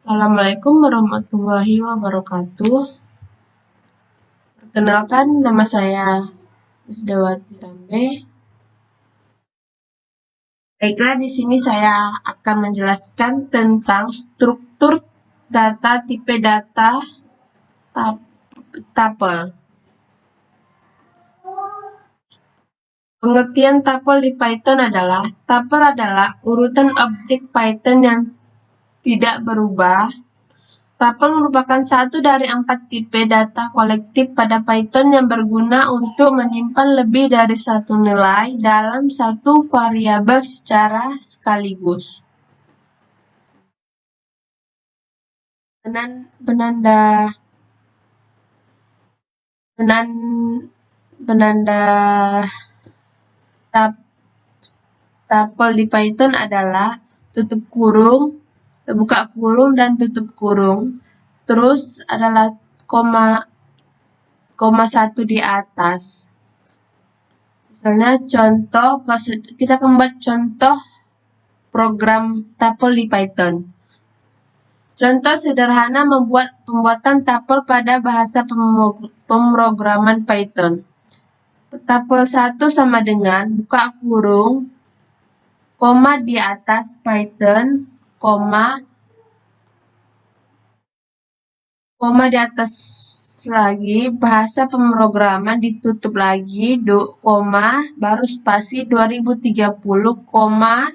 Assalamualaikum warahmatullahi wabarakatuh. Perkenalkan, nama saya Wisdawati Rambe. Baiklah, di sini saya akan menjelaskan tentang struktur data tipe data tupel. Pengertian tupel di Python adalah, tupel adalah urutan objek Python yang tidak berubah. Tupel merupakan satu dari 4 tipe data kolektif pada Python yang berguna untuk menyimpan lebih dari satu nilai dalam satu variabel secara sekaligus. Penanda tupel di Python adalah tutup kurung, buka kurung, dan tutup kurung. Terus adalah koma 1 di atas. Misalnya contoh, kita akan buat contoh program tupel di Python. Contoh sederhana pembuatan tupel pada bahasa pemrograman Python. Tupel 1 sama dengan buka kurung, koma di atas Python, koma di atas lagi bahasa pemrograman, ditutup lagi, koma, baru spasi 2030, koma,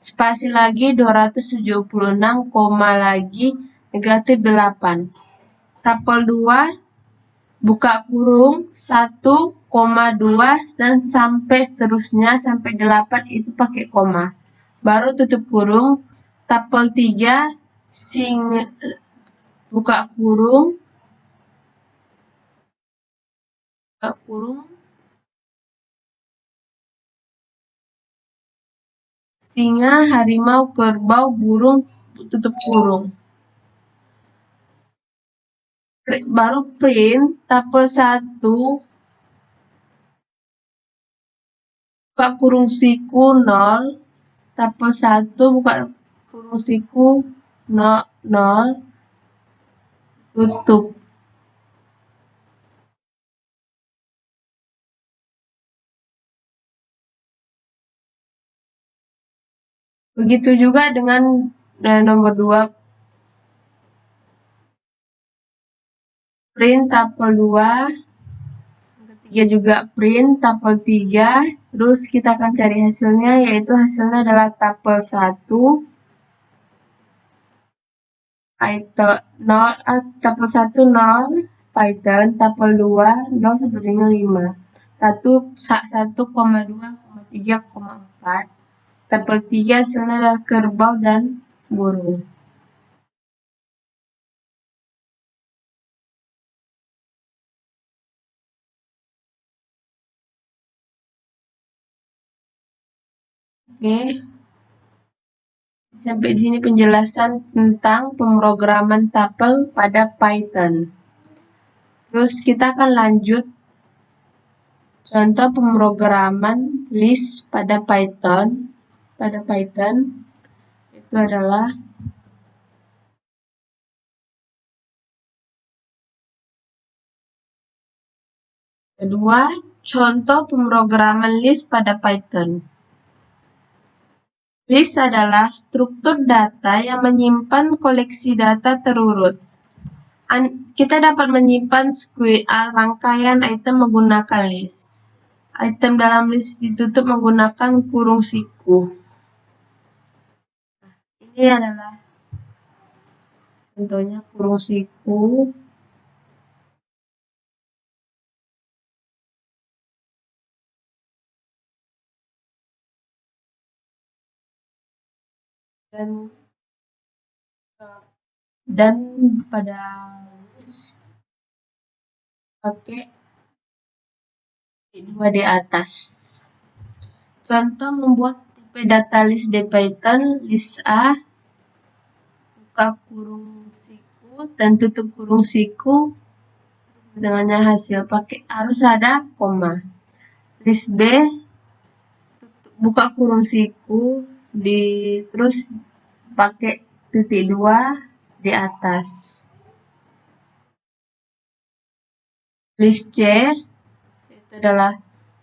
spasi lagi 276, koma lagi, negatif 8. Tupel 2, buka kurung, 1,2, dan sampai seterusnya, sampai 8 itu pakai koma. Baru tutup kurung. Tupel 3, buka kurung, singa, harimau, kerbau, burung, tutup kurung. Baru print tupel 1, buka kurung siku 0, tupel 1, buka kurung siku 0, tutup. Begitu juga dengan nomor 2, print tupel 2, ketiga juga print tupel 3, terus kita akan cari hasilnya, yaitu hasilnya adalah tupel 1, Python 0, tupel 1 0, Python, tupel 2 0 sampai dengan 5, 1,2,3,4, tupel 3 hasilnya adalah kerbau dan burung. Oke. Sampai di sini penjelasan tentang pemrograman tupel pada Python. Terus kita akan lanjut contoh pemrograman list pada Python. Itu adalah kedua, contoh pemrograman list pada Python. List adalah struktur data yang menyimpan koleksi data terurut. Kita dapat menyimpan rangkaian item menggunakan list. Item dalam list ditutup menggunakan kurung siku. Ini adalah contohnya kurung siku. Dan pada list pakai 2 di atas. Contoh membuat tipe data list di Python, list A, buka kurung siku dan tutup kurung siku, dengannya hasil harus ada koma. List B, buka kurung siku, terus pakai titik 2, di atas. List C itu adalah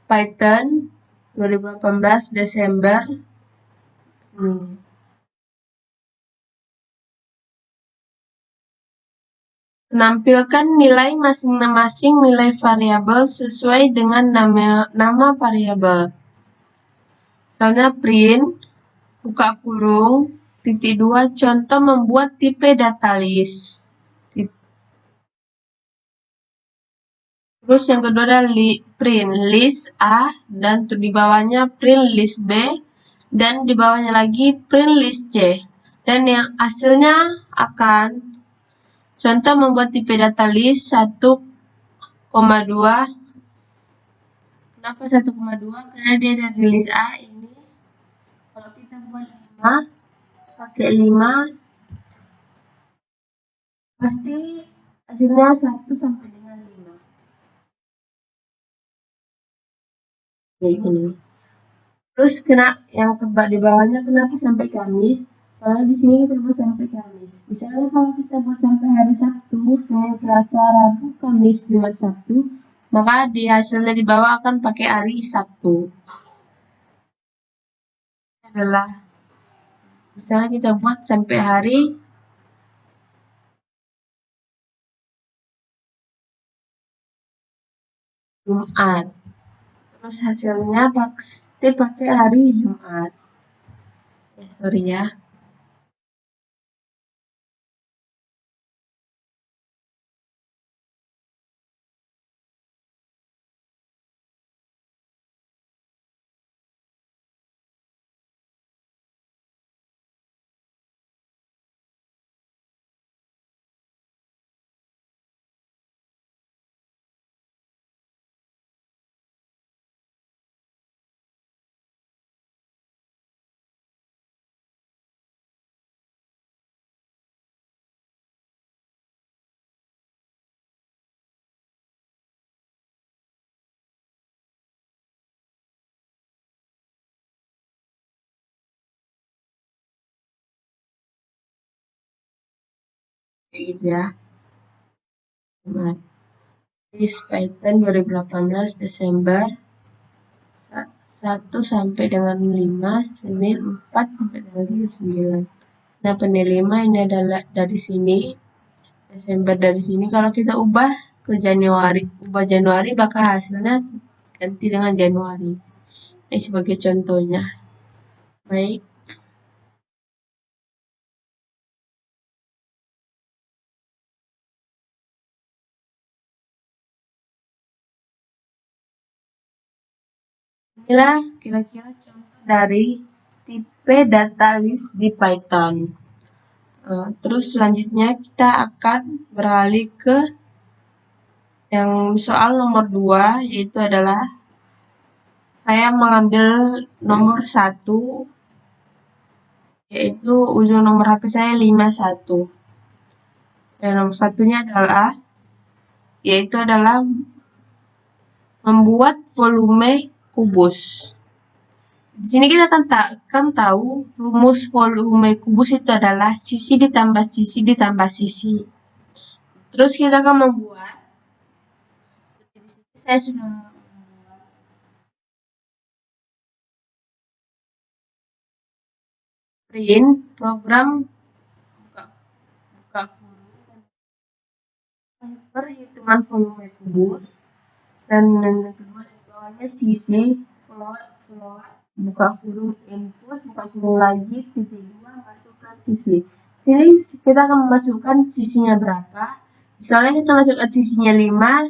Python 2018 Desember. Menampilkan nilai masing-masing nilai variabel sesuai dengan nama variabel. Misalnya print, buka kurung, titik 2, contoh membuat tipe data list. Terus yang kedua adalah print list A, dan di bawahnya print list B, dan di bawahnya lagi print list C. Dan yang hasilnya akan contoh membuat tipe data list 1,2. Kenapa 1,2? Karena dia dari list A ini. Kalau kita buat 5, pakai 5, pasti hasilnya 1 sampai dengan 5. Kayak gini. Terus yang tebak di bawahnya kenapa sampai Kamis? Kalau di sini kita buat sampai Kamis. Misalnya kalau kita buat sampai hari Sabtu, Senin, Selasa, Rabu, Kamis, Jumat, Sabtu, maka di hasilnya di bawah akan pakai hari Sabtu. Adalah misalnya kita buat sampai hari Jumat. Terus hasilnya pasti pakai hari Jumat. Sorry ya. Gitu ya. List Python 2018 Desember 1 sampai dengan 5, Senin 4 sampai dengan 9. Nah, penil 5 ini adalah dari sini, Desember dari sini. Kalau kita ubah ke Januari, maka hasilnya ganti dengan Januari. Ini sebagai contohnya. Baik. Inilah kira-kira contoh dari tipe data list di Python. Terus selanjutnya kita akan beralih ke yang soal nomor 2, yaitu adalah saya mengambil nomor 1, yaitu ujung nomor HP saya 51. Dan nomor satunya adalah, yaitu adalah membuat volume kubus. Di sini kita akan tahu rumus volume kubus itu adalah sisi ditambah sisi ditambah sisi. Terus kita akan membuat, di sini saya sudah membuat print program buka kurung perhitungan volume kubus, dan yang kedua di bawahnya sisi float buka kurung input buka kurung lagi titik 2 masukkan sisi. Sini kita akan memasukkan sisinya berapa. Misalnya kita masukkan sisinya 5,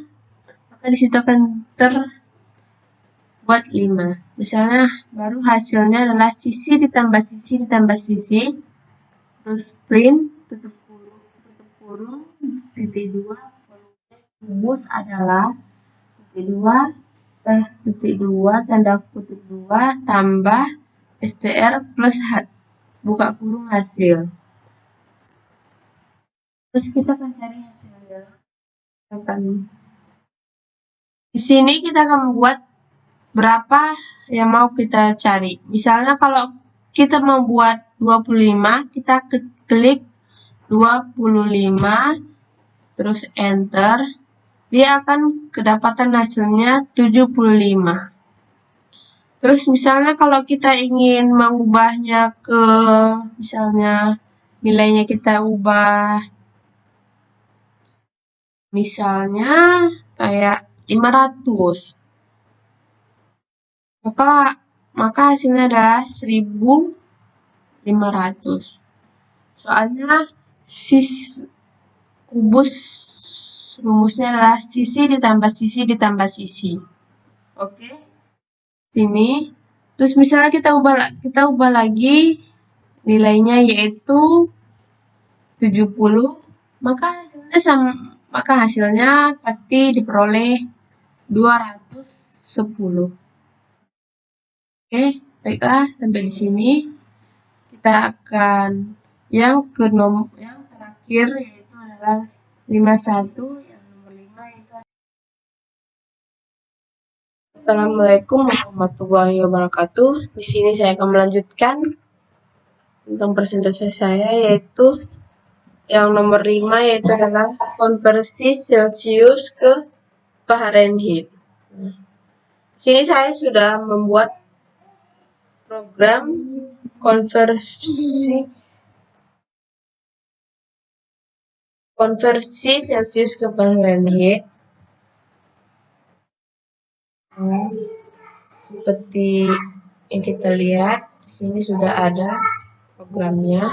maka disitu akan terbuat 5. Misalnya baru hasilnya adalah sisi ditambah sisi ditambah sisi, terus print tutup kurung titik 2 volume kubus adalah titik 2 tanda kutip 2 tambah str plus buka kurung hasil. Terus kita akan cari hasilnya. Di sini kita akan membuat berapa yang mau kita cari. Misalnya kalau kita membuat 25, kita klik 25, terus enter, dia akan kedapatan hasilnya 75. Terus misalnya kalau kita ingin mengubahnya ke, misalnya nilainya kita ubah, misalnya kayak 500, maka hasilnya adalah 1500. Soalnya kubus rumusnya adalah sisi ditambah sisi ditambah sisi. Oke. Sini. Terus misalnya kita ubah lagi nilainya yaitu 70, maka hasilnya pasti diperoleh 210. Oke, baiklah sampai di sini. Kita akan yang terakhir yaitu adalah 51, yang nomor 5 yaitu. Assalamualaikum warahmatullahi wabarakatuh. Di sini saya akan melanjutkan tentang presentasi saya, yaitu yang nomor 5 yaitu adalah konversi Celsius ke Fahrenheit. Di sini saya sudah membuat program konversi Celsius ke Fahrenheit. Seperti yang kita lihat, di sini sudah ada programnya.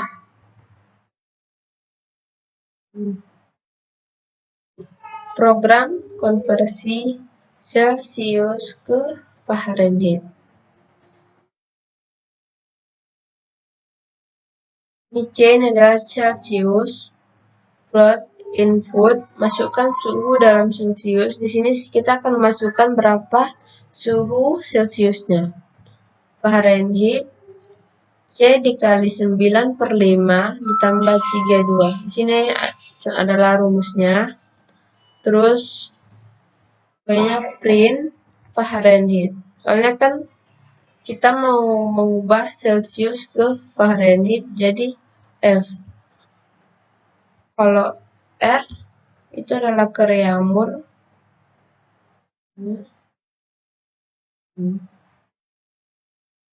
Program konversi Celsius ke Fahrenheit. Ini C adalah Celsius, plot input, masukkan suhu dalam Celsius. Di sini kita akan masukkan berapa suhu Celsiusnya. Fahrenheit, C dikali 9/5 ditambah 32. Di sini adalah rumusnya. Terus banyak print Fahrenheit. Soalnya kan kita mau mengubah Celsius ke Fahrenheit jadi F. Kalau R itu adalah ke Reaumur.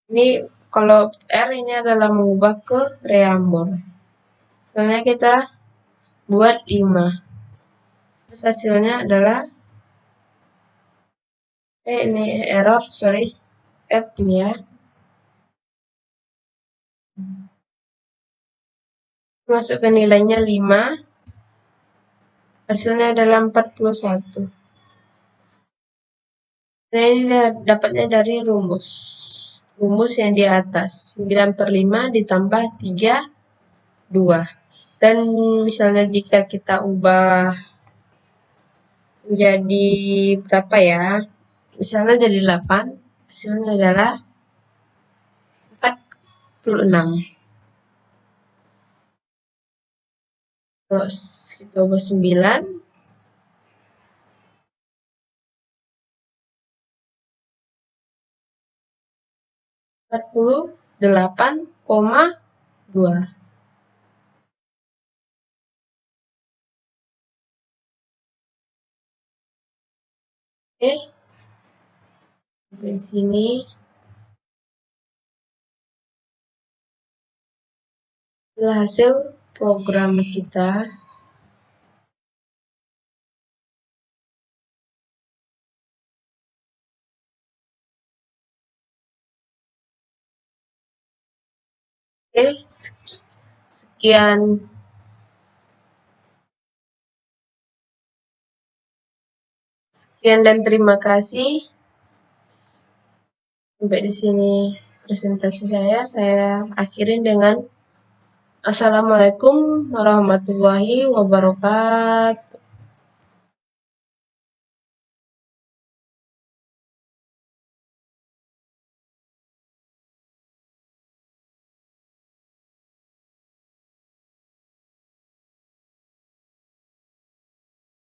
Ini kalau R ini adalah mengubah ke Reaumur. Soalnya kita buat 5. Terus hasilnya adalah ini error, sorry. F ini ya. Masukkan nilainya 5. Hasilnya adalah 41. Nah, ini dapatnya dari rumus yang di atas. 9/5 ditambah 32. Dan misalnya jika kita ubah menjadi berapa ya? Misalnya jadi 8, hasilnya adalah 46. Terus kita ubah 9. 48,2. Oke. Sampai sini. Inilah hasil program kita. Oke, sekian. Sekian dan terima kasih. Sampai di sini presentasi saya. Saya akhirin dengan Assalamualaikum warahmatullahi wabarakatuh.